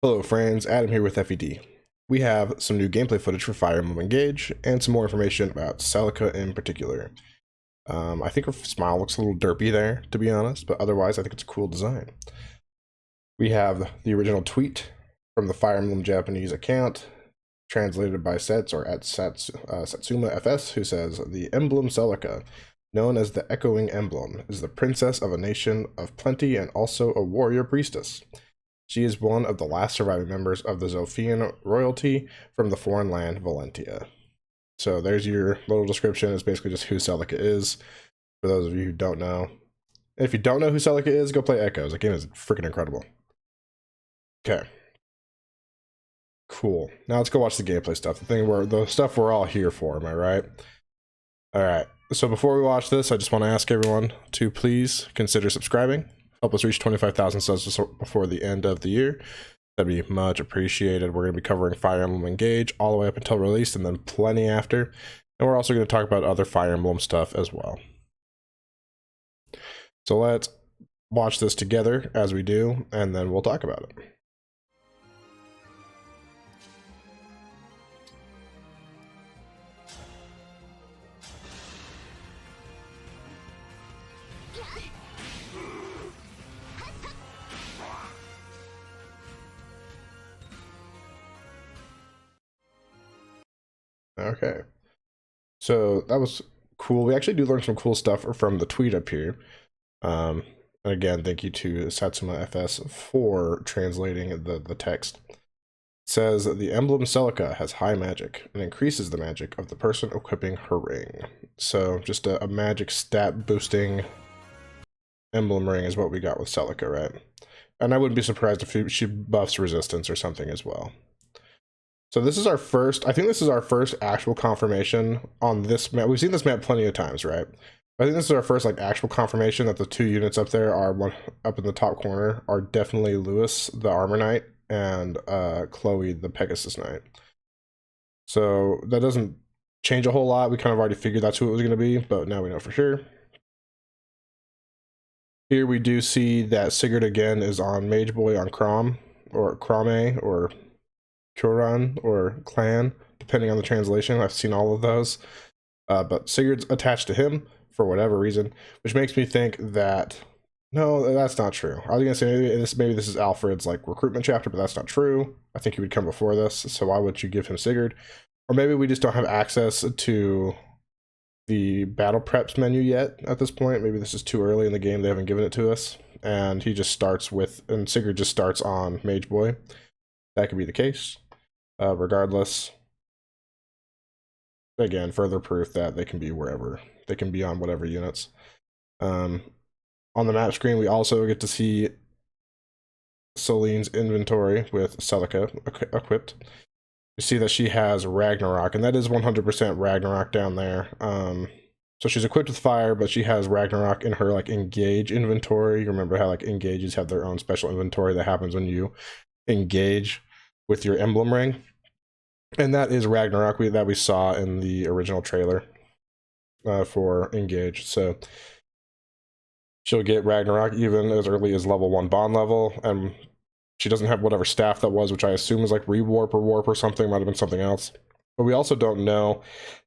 Hello friends, Adam here with FED. We have some new gameplay footage for Fire Emblem Engage, and some more information about Celica in particular. I think her smile looks a little derpy there, to be honest, but otherwise I think it's a cool design. We have the original tweet from the Fire Emblem Japanese account, translated by Sets or at Satsuma FS, who says, "The Emblem Celica, known as the Echoing Emblem, is the princess of a nation of plenty and also a warrior priestess. She is one of the last surviving members of the Zophian royalty from the foreign land Valentia." So there's your little description. It's basically just who Celica is, for those of you who don't know. And if you don't know who Celica is, go play Echoes. The game is freaking incredible. Okay. Cool. Now let's go watch the gameplay stuff. The stuff we're all here for, am I right? Alright. So before we watch this, I just want to ask everyone to please consider subscribing. Help us reach 25,000 subs before the end of the year. That'd be much appreciated. We're going to be covering Fire Emblem Engage all the way up until release, and then plenty after. And we're also going to talk about other Fire Emblem stuff as well. So let's watch this together as we do, and then we'll talk about it. Okay, so that was cool. We actually do learn some cool stuff from the tweet up here. And again, thank you to Satsuma FS for translating the text. It says, "The emblem Celica has high magic and increases the magic of the person equipping her ring." So just a magic stat boosting emblem ring is what we got with Celica, right? And I wouldn't be surprised if she buffs resistance or something as well. So this is our first, I think this is our first actual confirmation on this map. We've seen this map plenty of times, right? I think this is our first like actual confirmation that the two units up there are one up in the top corner are definitely Lewis, the Armor Knight, and Chloe, the Pegasus Knight. So that doesn't change a whole lot. We kind of already figured that's who it was going to be, but now we know for sure. Here we do see that Sigurd again is on Mage Boy on Crom, or Crame, or Kuran or Clan, depending on the translation. I've seen all of those. But Sigurd's attached to him for whatever reason, which makes me think that, no, that's not true. I was going to say maybe this is Alfred's like recruitment chapter, but that's not true. I think he would come before this, so why would you give him Sigurd? Or maybe we just don't have access to the battle preps menu yet at this point. Maybe this is too early in the game, they haven't given it to us, and he just starts with, and Sigurd just starts on Mage Boy. That could be the case. Regardless, again, further proof that they can be wherever. They can be on whatever units. On the map screen, we also get to see Celine's inventory with Celica equipped. You see that she has Ragnarok, and that is 100% Ragnarok down there. So she's equipped with fire, but she has Ragnarok in her like Engage inventory. You remember how like Engages have their own special inventory that happens when you engage with your emblem ring, and that is Ragnarok that we saw in the original trailer for Engage. So she'll get Ragnarok even as early as level 1 bond level, and she doesn't have whatever staff that was, which I assume is like rewarp or warp or something. Might have been something else, but we also don't know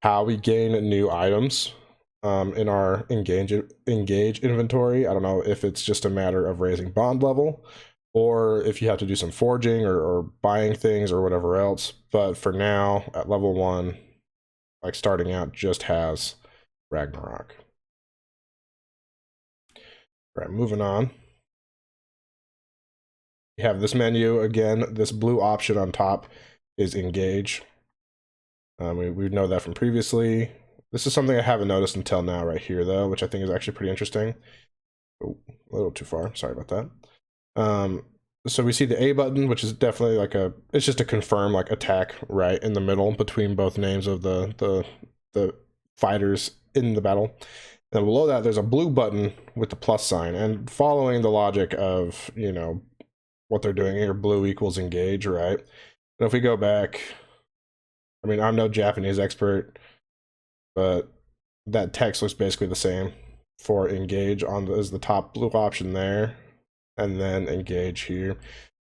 how we gain new items in our engage inventory. I don't know if it's just a matter of raising bond level, or if you have to do some forging or buying things or whatever else. But for now, at level 1, like starting out, just has Ragnarok. All right, moving on. You have this menu again. This blue option on top is Engage. We know that from previously. This is something I haven't noticed until now right here, though, which I think is actually pretty interesting. Oh, a little too far. Sorry about that. So we see the A button, which is definitely like it's just a confirm like attack right in the middle between both names of the fighters in the battle. And below that, there's a blue button with the plus sign, and following the logic of, you know, what they're doing here, blue equals engage, right? And if we go back, I mean, I'm no Japanese expert, but that text looks basically the same for engage on is the top blue option there, and then engage here.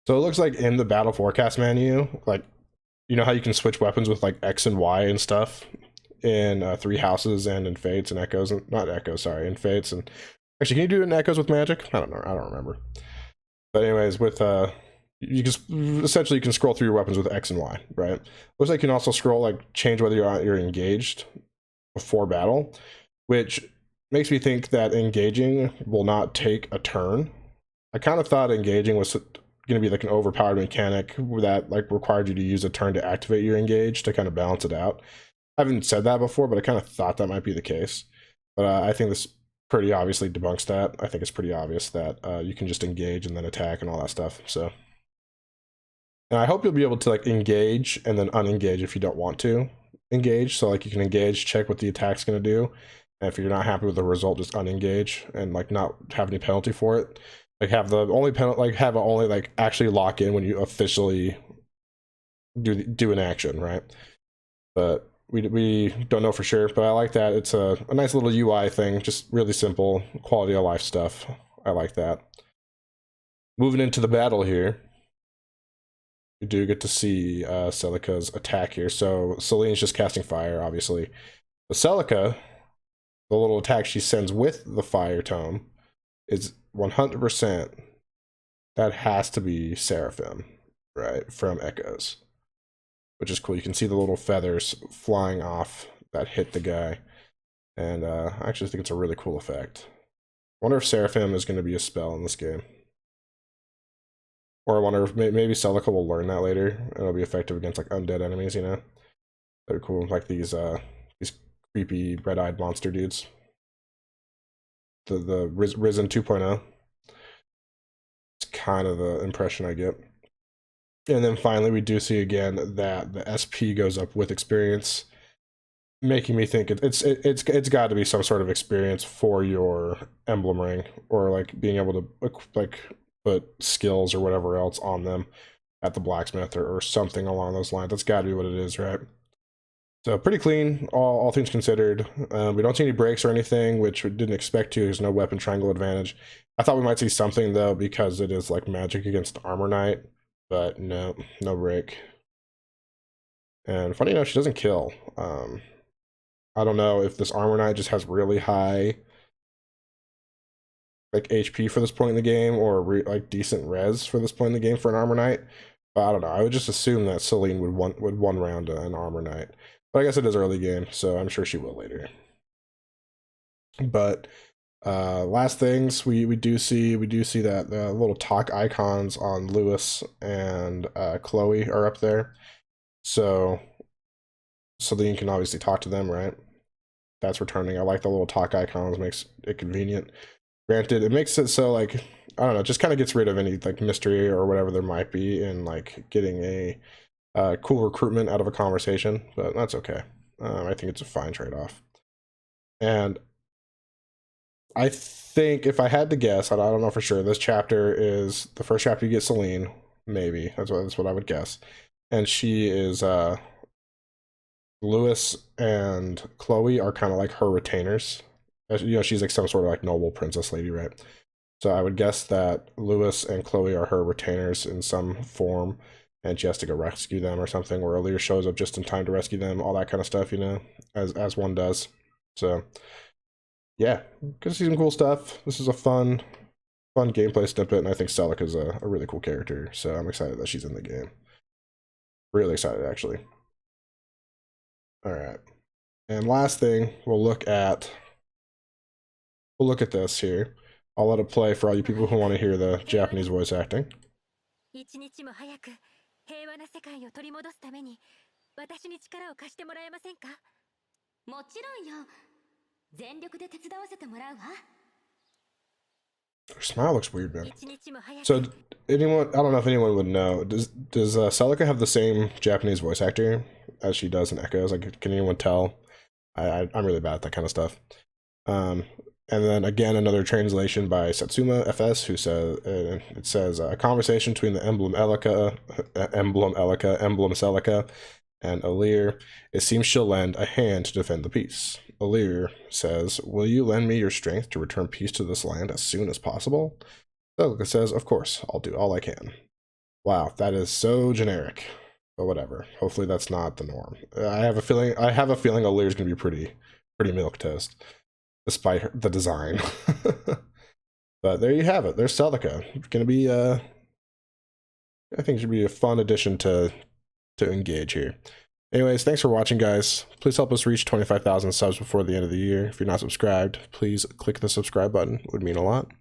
So it looks like in the battle forecast menu, like you know how you can switch weapons with like X and Y and stuff in Three Houses and in Fates and Echoes, and not Echoes, sorry, in Fates and actually, can you do it in Echoes with magic? I don't know, I don't remember. But anyways, with you can essentially you can scroll through your weapons with X and Y, right? Looks like you can also scroll like change whether you're engaged before battle, which makes me think that engaging will not take a turn. I kind of thought engaging was going to be like an overpowered mechanic that like required you to use a turn to activate your engage to kind of balance it out. I haven't said that before, but I kind of thought that might be the case. But I think this pretty obviously debunks that. I think it's pretty obvious that you can just engage and then attack and all that stuff. So, and I hope you'll be able to like engage and then unengage if you don't want to engage. So like you can engage, check what the attack's going to do, and if you're not happy with the result, just unengage and like not have any penalty for it. Like have the only penalty, like have it only like actually lock in when you officially do an action, right? But we don't know for sure. But I like that. It's a nice little UI thing, just really simple, quality of life stuff. I like that. Moving into the battle here, we do get to see Celica's attack here. So Celine's just casting fire, obviously. But Celica, the little attack she sends with the fire tome, is 100%. That has to be Seraphim, right, from Echoes, which is cool. You can see the little feathers flying off that hit the guy, and I actually think it's a really cool effect. I wonder if Seraphim is going to be a spell in this game. Or I wonder if maybe Celica will learn that later, and it'll be effective against like undead enemies, you know? They're cool, like these creepy red-eyed monster dudes. The Risen 2.0. It's kind of the impression I get. And then finally, we do see again that the SP goes up with experience, making me think it's got to be some sort of experience for your emblem ring, or like being able to like put skills or whatever else on them at the blacksmith or something along those lines. That's got to be what it is, right? So pretty clean, all things considered. We don't see any breaks or anything, which we didn't expect to. There's no weapon triangle advantage. I thought we might see something though, because it is like magic against Armor Knight, but no break. And funny enough, she doesn't kill. I don't know if this Armor Knight just has really high like HP for this point in the game, or like decent res for this point in the game for an Armor Knight. But I don't know. I would just assume that Celine would one round an Armor Knight. But I guess it is early game, so I'm sure she will later. But last things we do see that the little talk icons on Lewis and Chloe are up there. So Celine can obviously talk to them, right? That's returning. I like the little talk icons, makes it convenient. Granted, it makes it so like I don't know, just kind of gets rid of any like mystery or whatever there might be in like getting a cool recruitment out of a conversation, but that's okay. I think it's a fine trade-off. And I think if I had to guess, I don't know for sure, this chapter is the first chapter you get Celine, maybe. That's what I would guess. And she is Lewis and Chloe are kind of like her retainers. You know, she's like some sort of like noble princess lady, right? So I would guess that Lewis and Chloe are her retainers in some form, and she has to go rescue them or something, where Aaliyah shows up just in time to rescue them, all that kind of stuff, you know, as one does. So yeah, gonna see some cool stuff. This is a fun gameplay snippet, and I think Celica is a really cool character, so I'm excited that she's in the game. Really excited, actually. All right, and last thing, we'll look at this here. I'll let it play for all you people who want to hear the Japanese voice acting. 一日も早く平和な世界を取り戻すために私に力を貸してもらえませんか？もちろんよ。全力で手伝わせてもらうわ。Her smile looks weird, man. So, anyone, I don't know if anyone would know, does Celica have the same Japanese voice actor as she does in Echoes? Like, can anyone tell? I'm really bad at that kind of stuff. And then again, another translation by Satsuma FS, who says it says a conversation between the Emblem Celica, and Alir. It seems she'll lend a hand to defend the peace. Alir says, "Will you lend me your strength to return peace to this land as soon as possible?" Celica says, "Of course, I'll do all I can." Wow, that is so generic. But whatever. Hopefully that's not the norm. I have a feeling Alir's gonna be pretty milk toast, despite the design. But there you have it. There's Celica. It's gonna be I think it should be a fun addition to engage here. Anyways, thanks for watching, guys. Please help us reach 25,000 subs before the end of the year. If you're not subscribed, please click the subscribe button. It would mean a lot.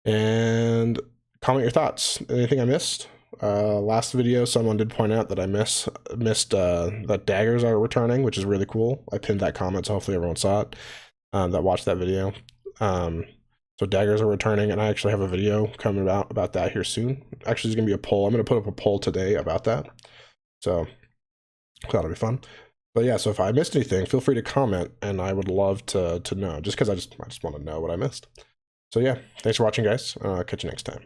And comment your thoughts. Anything I missed? Last video, someone did point out that I missed that daggers are returning, which is really cool. I pinned that comment, so hopefully everyone saw it that watched that video. So daggers are returning, and I actually have a video coming about that here soon. Actually, there's gonna be a poll. I'm gonna put up a poll today about that. So that'll be fun. But yeah, so if I missed anything, feel free to comment, and I would love to know. Just because I just want to know what I missed. So yeah, thanks for watching, guys. Catch you next time.